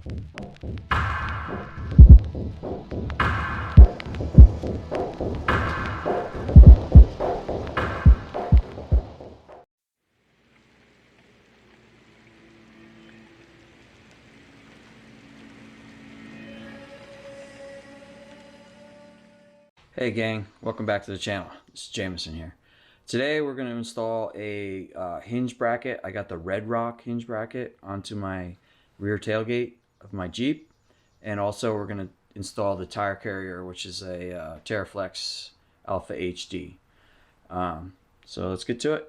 Hey gang, welcome back to the channel. This is Jameson here. Today we're going to install a hinge bracket. I got the Redrock hinge bracket onto my rear tailgate of my Jeep. And also we're going to install the tire carrier, which is a Teraflex Alpha HD. So let's get to it.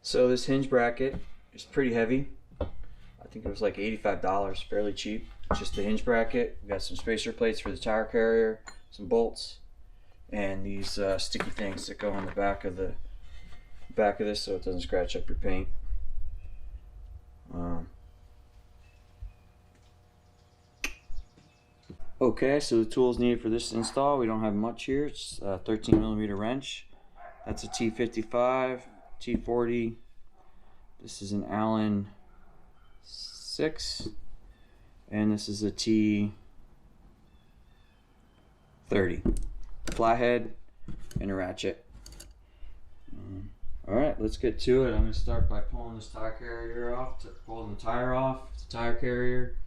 So this hinge bracket is pretty heavy. I think it was like $85, fairly cheap. It's just the hinge bracket. We got some spacer plates for the tire carrier, some bolts, and these sticky things that go on the back of this so it doesn't scratch up your paint. Okay, so the tools needed for this install, we don't have much here. It's a 13mm wrench. That's a T55, T40. This is an Allen 6, and this is a T30. Flathead and a ratchet. Alright, let's get to it. I'm going to start by pulling this tire carrier off, pulling the tire off, the tire carrier.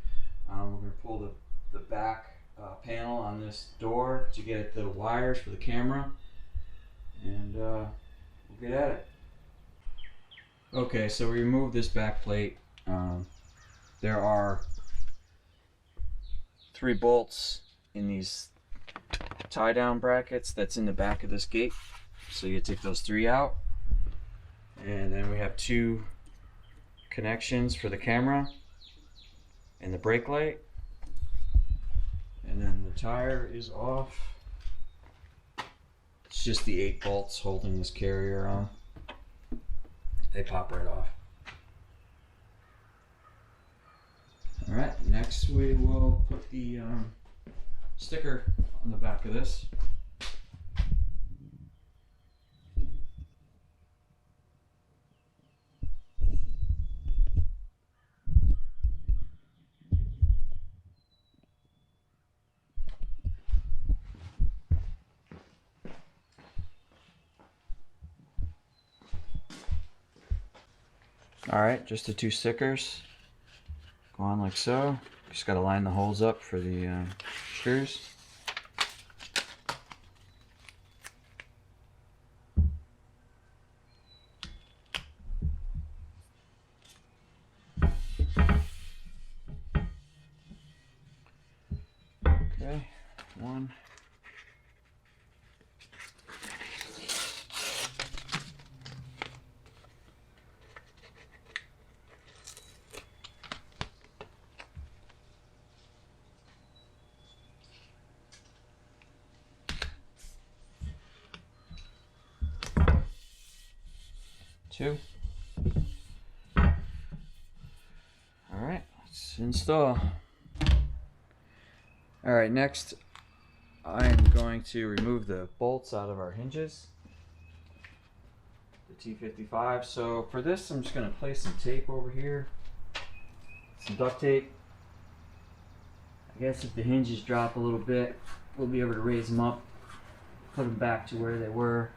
We're going to pull the back panel on this door to get at the wires for the camera, and we'll get at it. Okay, so we removed this back plate. There are 3 bolts in these tie down brackets that's in the back of this gate, so you take those 3 out, and then we have 2 connections for the camera and the brake light, and then the tire is off. It's just the 8 bolts holding this carrier on. They pop right off. Alright, next we will put the sticker on the back of this. Alright, just the 2 stickers. Go on like so. Just got to line the holes up for the screws. Okay, 1. 2. Alright, let's install. Alright, next I'm going to remove the bolts out of our hinges. The T55. So for this I'm just going to place some tape over here. Some duct tape. I guess if the hinges drop a little bit, we'll be able to raise them up, put them back to where they were.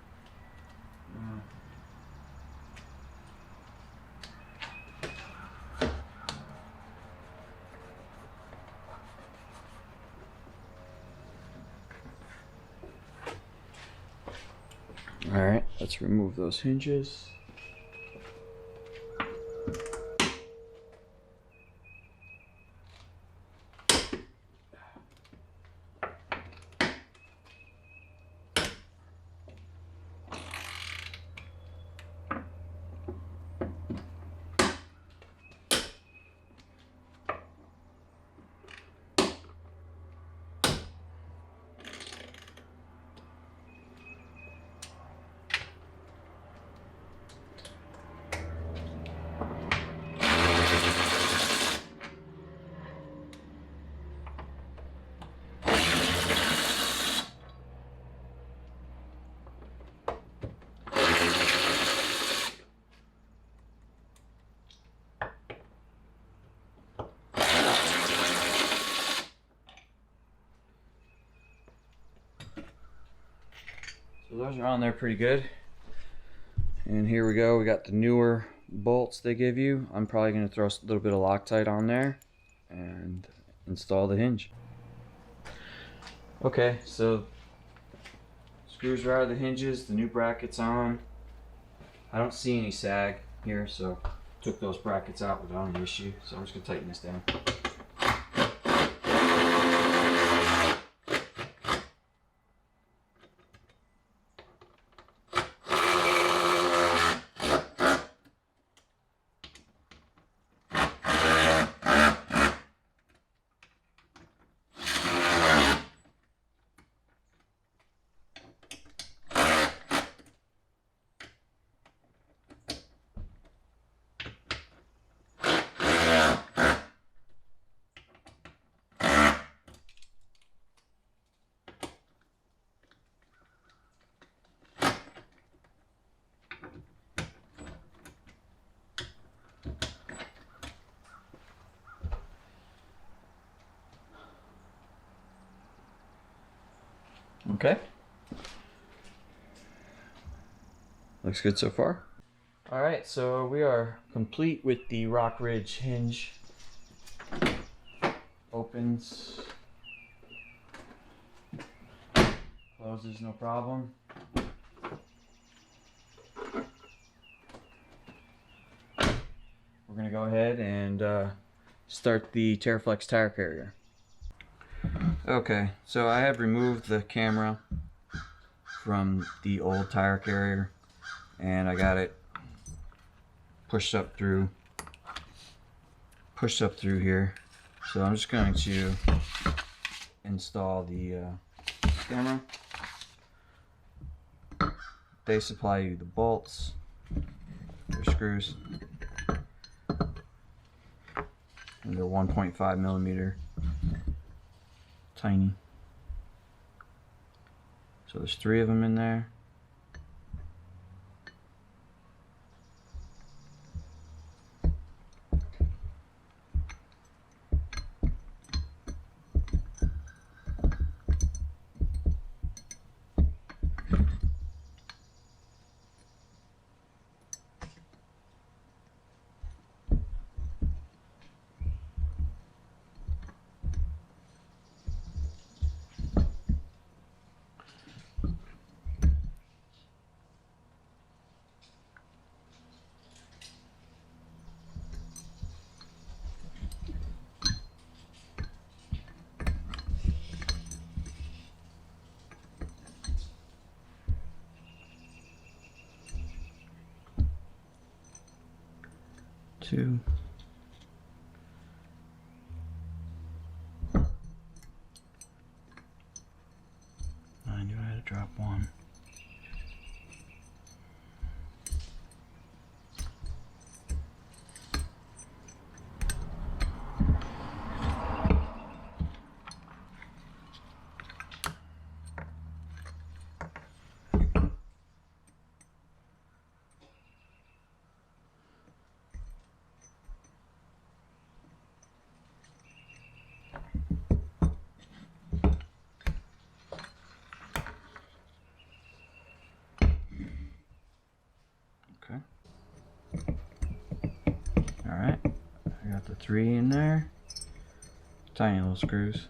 Alright, let's remove those hinges. So those are on there pretty good. And here we go. We got the newer bolts they give you. I'm probably going to throw a little bit of Loctite on there and install the hinge. Okay, so screws are out of the hinges, the new bracket's on. I don't see any sag here, so took those brackets out without any issue. So I'm just going to tighten this down. Okay. Looks good so far. Alright, so we are complete with the Rock Ridge hinge. Opens, closes no problem. We're going to go ahead and start the Teraflex tire carrier. Okay, so I have removed the camera from the old tire carrier and I got it pushed up through here. So I'm just going to install the camera. They supply you the bolts, your screws, and they're 1.5 millimeter, tiny. So there's 3 of them in there. Two. I knew I had to drop one. Alright, I got the 3 in there. Tiny little screws.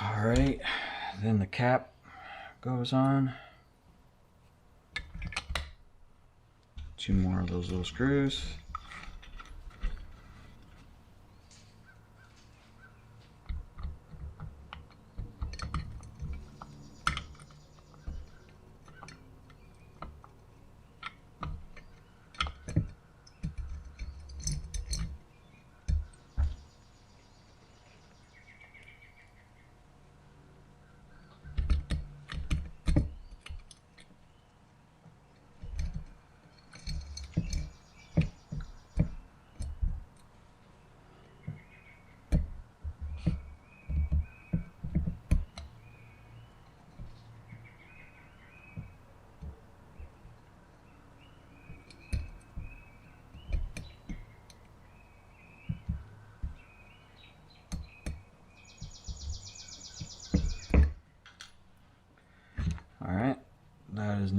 Alright, then the cap goes on. 2 more of those little screws.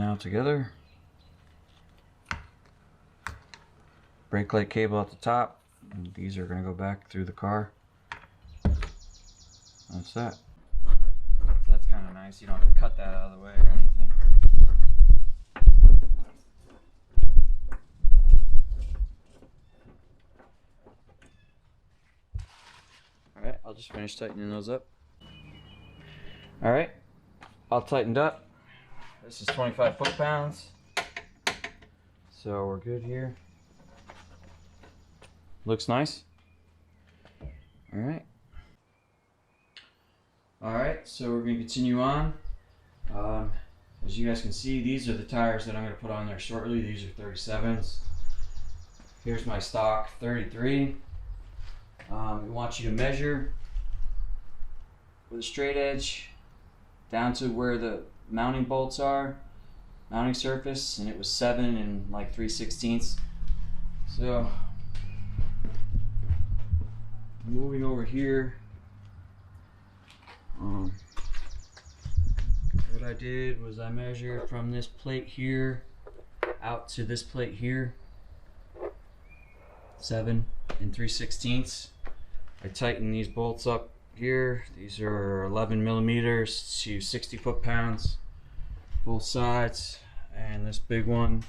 now together. Brake light cable at the top, and these are going to go back through the car. That's that. So that's kind of nice. You don't have to cut that out of the way or anything. Alright, I'll just finish tightening those up. Alright, all tightened up. This is 25 foot-pounds. So we're good here. Looks nice. Alright. Alright, so we're going to continue on. As you guys can see, these are the tires that I'm going to put on there shortly. These are 37s. Here's my stock 33. We want you to measure with a straight edge down to where the mounting bolts are, mounting surface, and it was 7 and like 3/16. So moving over here, what I did was I measured from this plate here out to this plate here, 7 and 3/16. I tightened these bolts up here. These are 11 millimeters to 60 foot-pounds, both sides, and this big one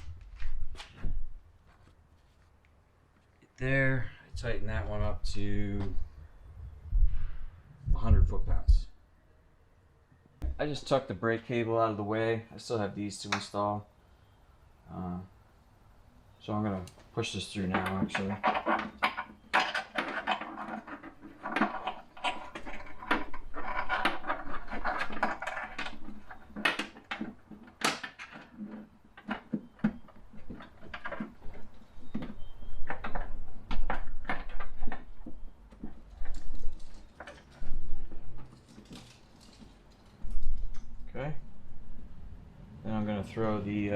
there, I tightened that one up to 100 foot-pounds. I just tucked the brake cable out of the way. I still have these to install. So I'm going to push this through now, actually. Okay. Then I'm going to throw these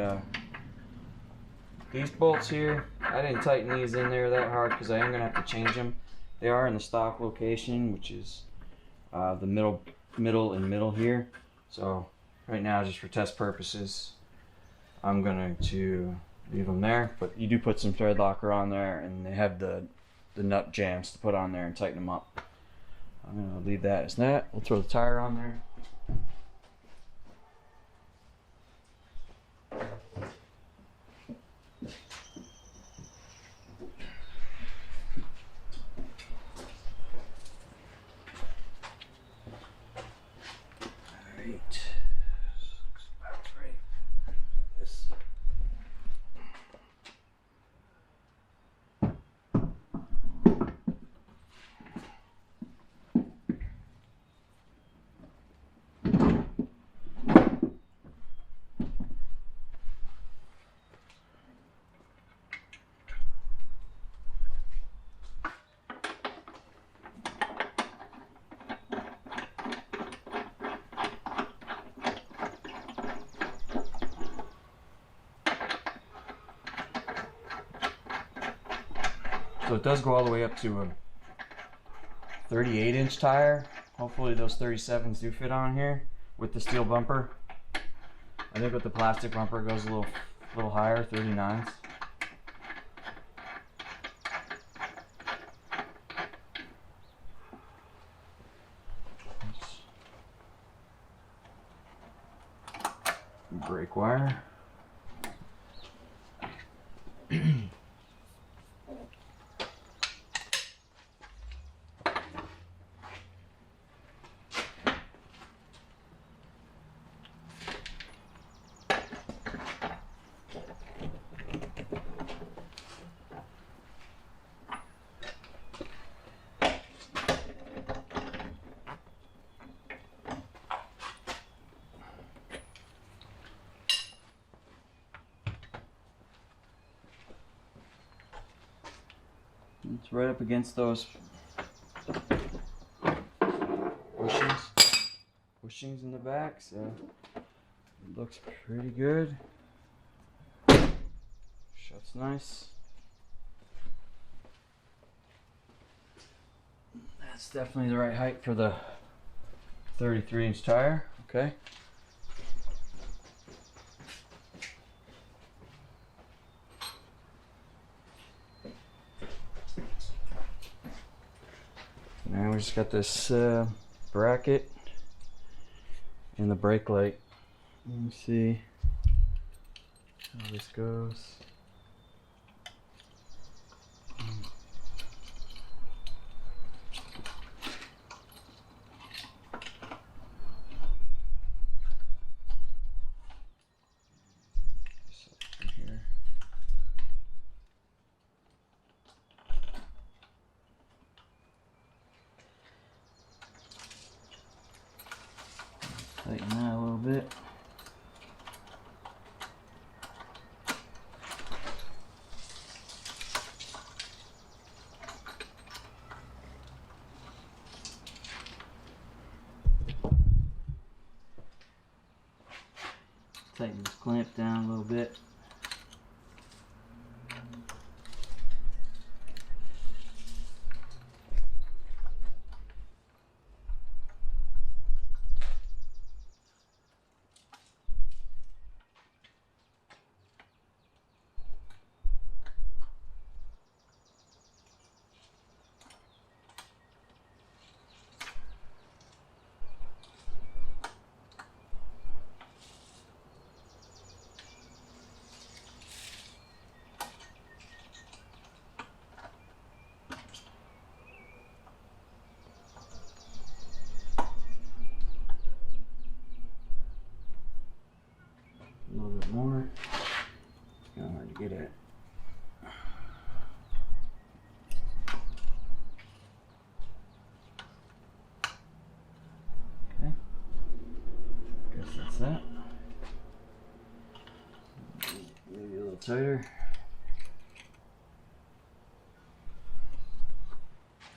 bolts here. I didn't tighten these in there that hard because I am going to have to change them. They are in the stock location, which is the middle here. So right now, just for test purposes, I'm going to leave them there. But you do put some thread locker on there, and they have the nut jams to put on there and tighten them up. I'm going to leave that as that. We'll throw the tire on there. So it does go all the way up to a 38-inch tire. Hopefully those 37s do fit on here with the steel bumper. I think with the plastic bumper it goes a little higher, 39s. Brake wire. It's right up against those bushings in the back, so it looks pretty good. Shuts nice. That's definitely the right height for the 33-inch tire. Okay. Got this bracket and the brake light. Let me see how this goes. Here. Tighten that a little bit. Tighten this clamp down a little bit. A little bit more. It's kind of hard to get at. Okay. Guess that's that. Maybe a little tighter.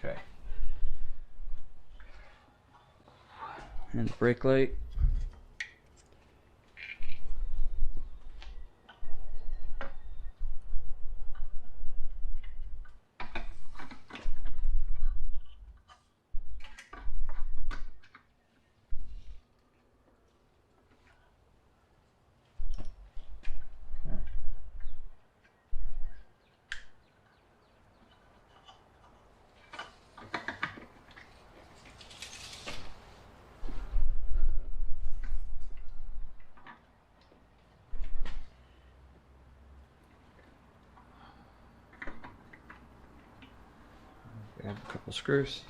Okay. And the brake light. Grab a couple screws.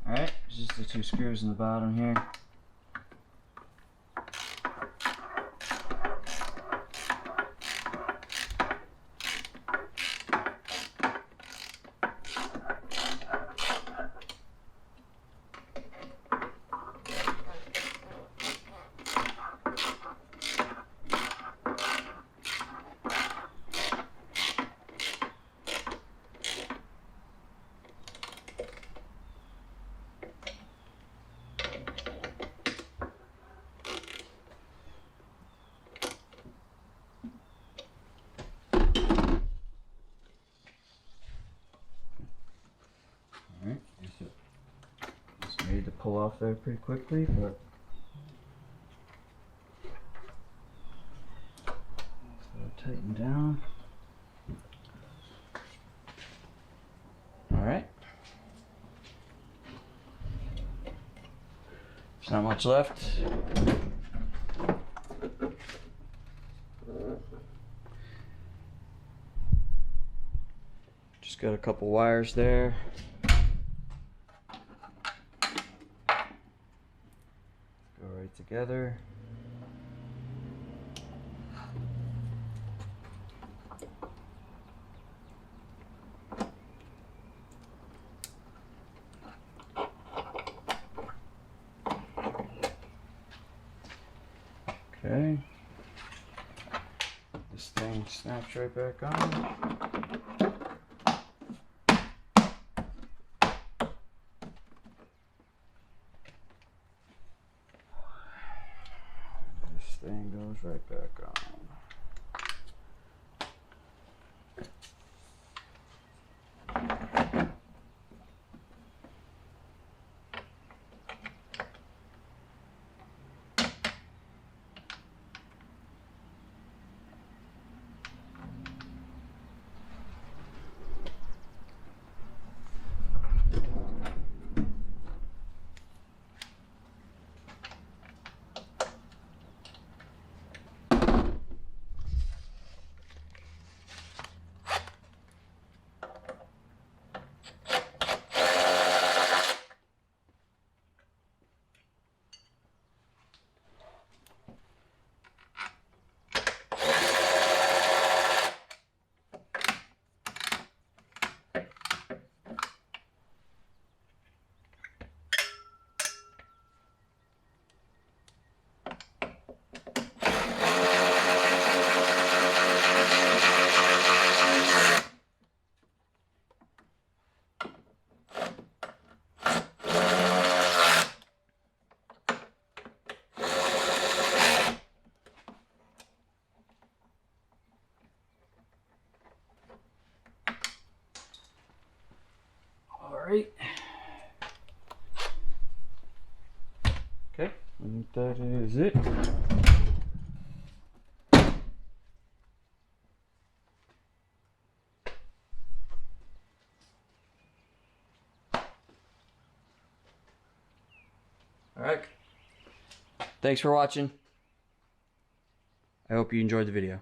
Alright, just the two screws in the bottom here. Alright, it's made to pull off there pretty quickly, but so tighten down. Alright. There's not much left. Just got a couple wires there. Go right together. Okay. This thing snaps right back on. This thing goes right back on. right. Okay, I think that is it. All right. Thanks for watching. I hope you enjoyed the video.